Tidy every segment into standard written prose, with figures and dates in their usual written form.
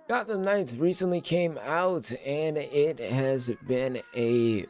Gotham Knights recently came out, and it has been a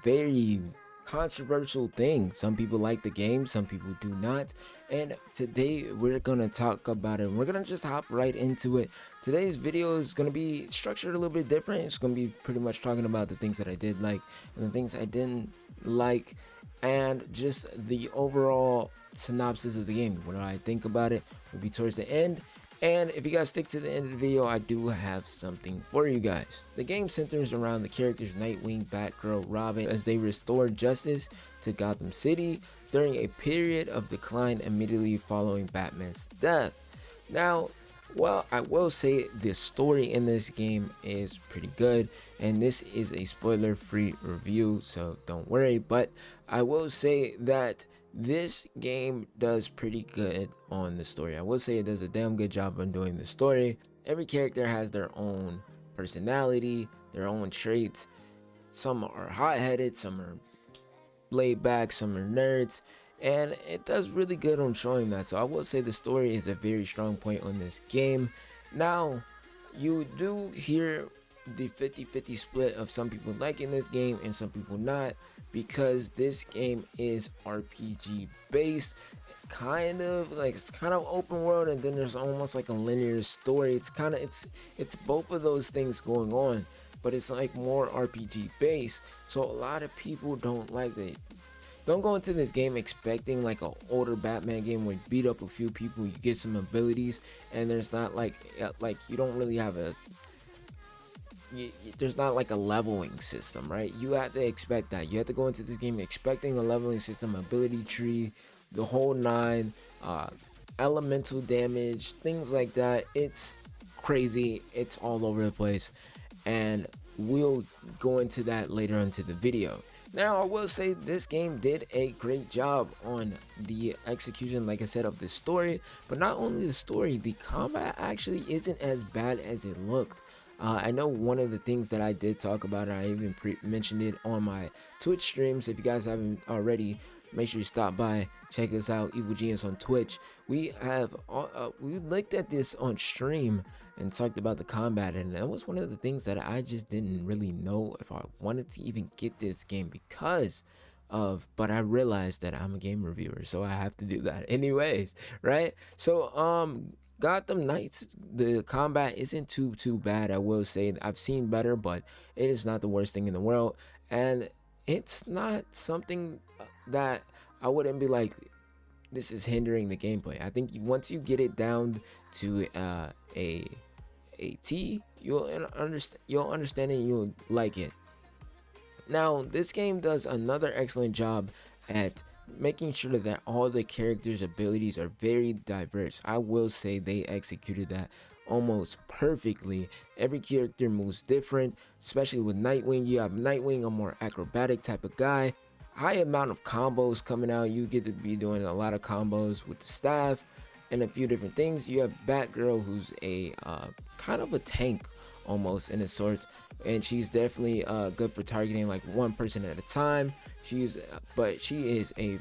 very controversial thing. Some people like the game, some people do not. And today we're gonna talk about it. We're gonna just hop right into it. Today's video is gonna be structured a little bit different. It's gonna be pretty much talking about the things that I did like and the things I didn't like, and just the overall synopsis of the game. What do I think about it will be towards the end. And if you guys stick to the end of the video, I do have something for you guys. The game centers around the characters Nightwing, Batgirl, Robin as they restore justice to Gotham City during a period of decline immediately following Batman's death. Now, well, I will say the story in this game is pretty good, and this is a spoiler-free review, so don't worry, but I will say that this game does pretty good on the story. I will say it does a damn good job on doing the story. Every character has their own personality, their own traits. Some are hot-headed, some are laid back, some are nerds, and it does really good on showing that. So I will say the story is a very strong point on this game. Now, you do hear the 50-50 split of some people liking this game and some people not, because this game is RPG based, it's kind of open world, and then there's almost like a linear story. It's both of those things going on, but it's like more RPG based. So a lot of people don't like it. Don't go into this game expecting like an older Batman game where you beat up a few people, you get some abilities, and there's not like you don't really have a there's not like a leveling system, right? You have to expect that. You have to go into this game expecting a leveling system, ability tree, the whole nine, elemental damage, things like that. It's crazy. It's all over the place, and we'll go into that later into the video. Now, I will say this game did a great job on the execution, like I said, of the story. But not only the story, the combat actually isn't as bad as it looked. I know one of the things that I did talk about, and I even mentioned it on my Twitch streams. If you guys haven't already, make sure you stop by, check us out, Evil Genius on Twitch. We looked at this on stream and talked about the combat, and that was one of the things that I just didn't really know if I wanted to even get this game because of, but I realized that I'm a game reviewer, so I have to do that anyways, right? So Gotham Knights, the combat isn't too bad. I will say I've seen better, but it is not the worst thing in the world, and it's not something that I wouldn't be like, this is hindering the gameplay. I think once you get it down to a T, you'll understand it, you'll like it. Now, this game does another excellent job at making sure that all the characters' abilities are very diverse. I will say they executed that almost perfectly. Every character moves different, especially with Nightwing. You have Nightwing, a more acrobatic type of guy. High amount of combos coming out. You get to be doing a lot of combos with the staff and a few different things. You have Batgirl, who's a kind of a tank almost in a sort, and she's definitely good for targeting like one person at a time. But she is a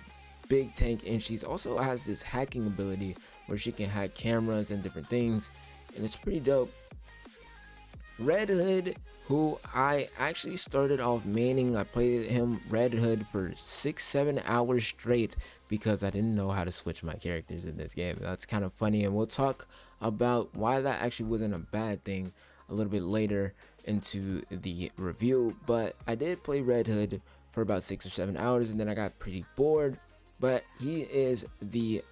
big tank, and she's also has this hacking ability where she can hack cameras and different things, and it's pretty dope. Red Hood, who I actually started off maining, I played him Red Hood for 6-7 hours straight because I didn't know how to switch my characters in this game. That's kind of funny, and we'll talk about why that actually wasn't a bad thing a little bit later into the review. But I did play Red Hood for about 6 or 7 hours, and then I got pretty bored. But he is the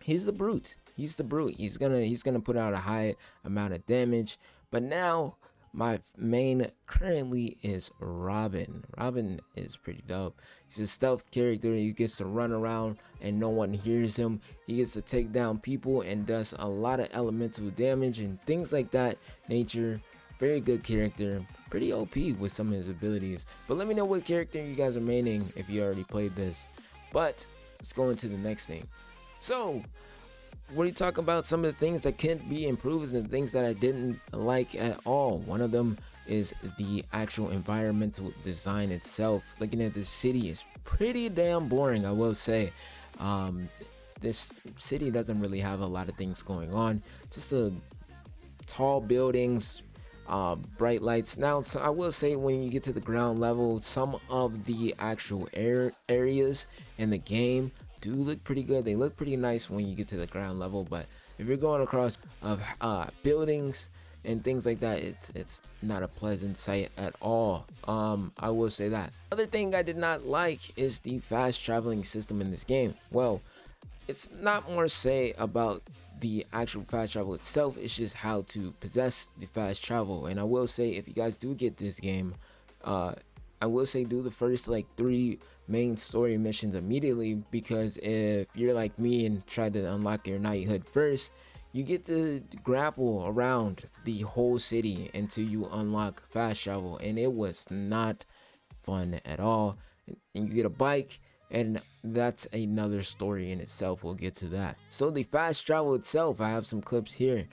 he's the brute. He's the brute. He's gonna put out a high amount of damage. But now my main currently is Robin. Robin is pretty dope. He's a stealth character. He gets to run around and no one hears him. He gets to take down people and does a lot of elemental damage and things like that nature. Very good character. Pretty OP with some of his abilities. But let me know what character you guys are maining if you already played this. But let's go into the next thing. So what do you talk about some of the things that can be improved and the things that I didn't like at all? One of them is the actual environmental design itself. Looking at this city is pretty damn boring, I will say. This city doesn't really have a lot of things going on. Just a tall buildings, bright lights. Now, so I will say, when you get to the ground level, some of the actual areas in the game do look pretty good. They look pretty nice when you get to the ground level, but if you're going across of buildings and things like that, it's not a pleasant sight at all. I will say that. Other thing I did not like is the fast traveling system in this game. Well, it's not more say about the actual fast travel itself, it's just how to possess the fast travel. And I will say, if you guys do get this game, I will say do the first like 3 main story missions immediately, because if you're like me and try to unlock your knighthood first, you get to grapple around the whole city until you unlock fast travel, and it was not fun at all. And you get a bike, and that's another story in itself. We'll get to that. So the fast travel itself, I have some clips here.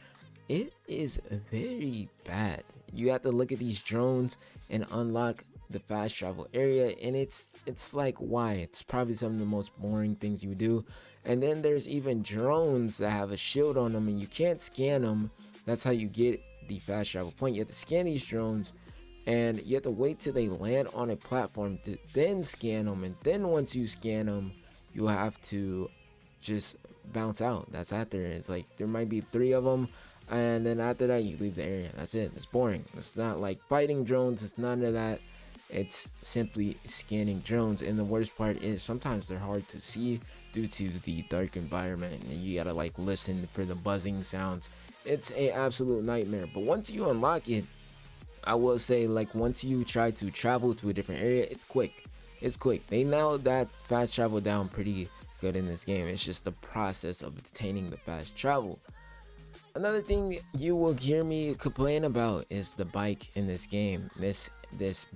It is very bad. You have to look at these drones and unlock the fast travel area, and it's like, why? It's probably some of the most boring things you do. And then there's even drones that have a shield on them, and you can't scan them. That's how you get the fast travel point. You have to scan these drones, and you have to wait till they land on a platform to then scan them. And then once you scan them, you have to just bounce out. That's after. It's like there might be 3 of them, and then after that you leave the area. That's it. It's boring. It's not like fighting drones. It's none of that. It's simply scanning drones. And the worst part is sometimes they're hard to see due to the dark environment, and you gotta like listen for the buzzing sounds. It's a absolute nightmare. But once you unlock it, I will say, like, once you try to travel to a different area, it's quick. It's quick. They nailed that fast travel down pretty good in this game. It's just the process of obtaining the fast travel. Another thing you will hear me complain about is the bike in this game. This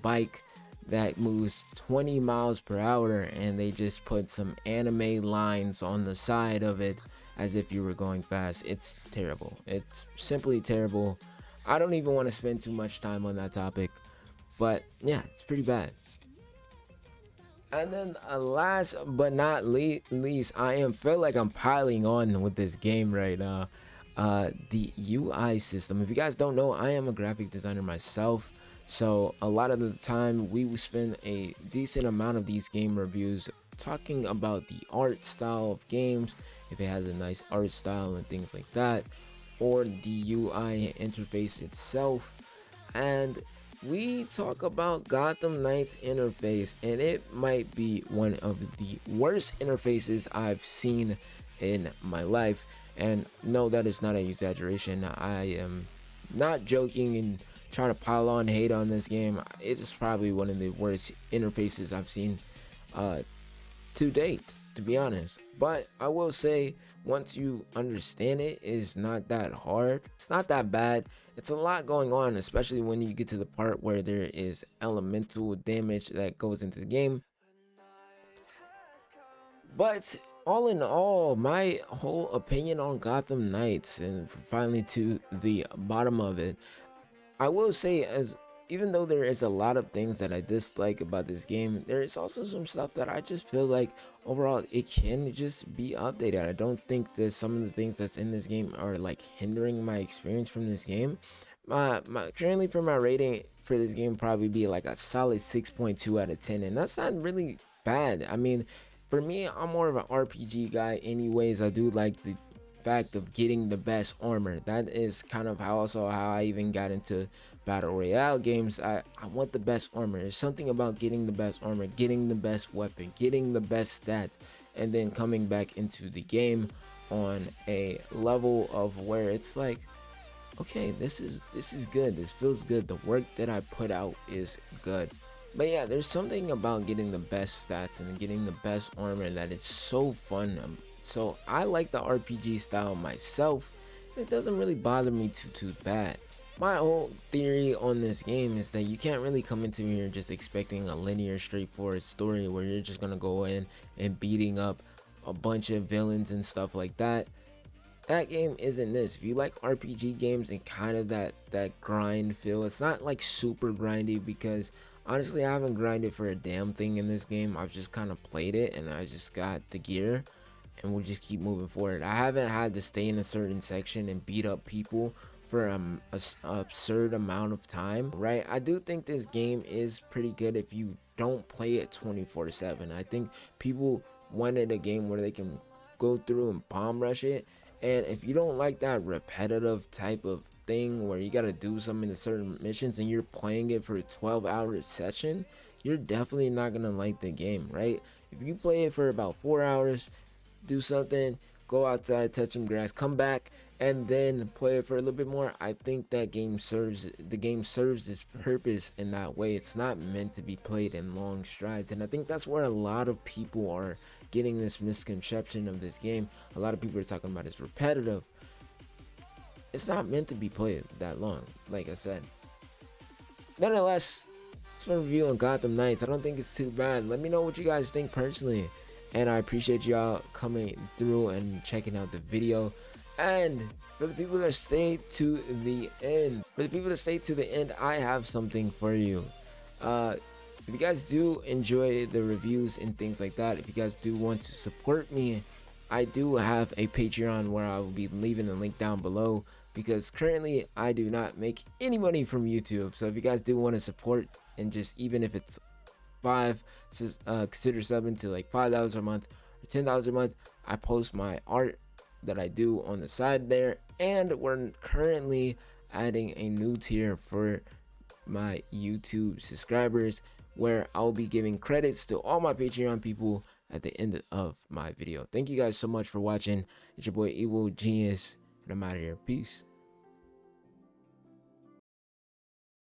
bike that moves 20 miles per hour, and they just put some anime lines on the side of it as if you were going fast. It's terrible. It's simply terrible. I don't even want to spend too much time on that topic, but yeah, it's pretty bad. And then last but not least, I feel like I'm piling on with this game right now. The UI system. If you guys don't know, I am a graphic designer myself, so a lot of the time we will spend a decent amount of these game reviews talking about the art style of games, if it has a nice art style and things like that, or the UI interface itself. And we talk about Gotham Knights interface, and it might be one of the worst interfaces I've seen in my life. And no, that is not an exaggeration. I am not joking and trying to pile on hate on this game. It is probably one of the worst interfaces I've seen to date, to be honest. But I will say, once you understand it, it's not that hard. It's not that bad. It's a lot going on, especially when you get to the part where there is elemental damage that goes into the game. But all in all, my whole opinion on Gotham Knights, and finally to the bottom of it, I will say, as even though there is a lot of things that I dislike about this game, there is also some stuff that I just feel like overall it can just be updated. I don't think that some of the things that's in this game are like hindering my experience from this game. Currently for my rating for this game probably be like a solid 6.2 out of 10, and that's not really bad. I mean, for me, I'm more of an RPG guy anyways. I do like the fact of getting the best armor. That is kind of how I even got into battle royale games. I want the best armor. There's something about getting the best armor, getting the best weapon, getting the best stats, and then coming back into the game on a level of where it's like, okay, this is good. This feels good. The work that I put out is good. But yeah, there's something about getting the best stats and getting the best armor that is so fun. So I like the RPG style myself. It doesn't really bother me too bad. My whole theory on this game is that you can't really come into here just expecting a linear, straightforward story where you're just gonna go in and beating up a bunch of villains and stuff like that. That game isn't this. If you like RPG games and kind of that grind feel, it's not like super grindy, because honestly I haven't grinded for a damn thing in this game. I've just kind of played it and I just got the gear and we'll just keep moving forward. I haven't had to stay in a certain section and beat up people for absurd amount of time, right? I do think this game is pretty good if you don't play it 24/7. I think people wanted a game where they can go through and bomb rush it, and if you don't like that repetitive type of thing where you got to do something in certain missions and you're playing it for a 12-hour session, you're definitely not gonna like the game, right? If you play it for about 4 hours, do something, go outside, touch some grass, come back, and then play it for a little bit more, I think that the game serves its purpose in that way. It's not meant to be played in long strides, and I think that's where a lot of people are getting this misconception of this game. A lot of people are talking about it's repetitive. It's not meant to be played that long, like I said. Nonetheless, it's my review on Gotham Knights. I don't think it's too bad. Let me know what you guys think personally, and I appreciate y'all coming through and checking out the video. And for the people that stay to the end, I have something for you. If you guys do enjoy the reviews and things like that, if you guys do want to support me, I do have a Patreon where I will be leaving the link down below, because currently I do not make any money from YouTube. So if you guys do want to support, and just even if it's consider subbing to like $5 a month or $10 a month, I post my art that I do on the side there, and we're currently adding a new tier for my YouTube subscribers where I'll be giving credits to all my Patreon people at the end of my video. Thank you guys so much for watching. It's your boy Evil Genius, and I'm out of here. Peace.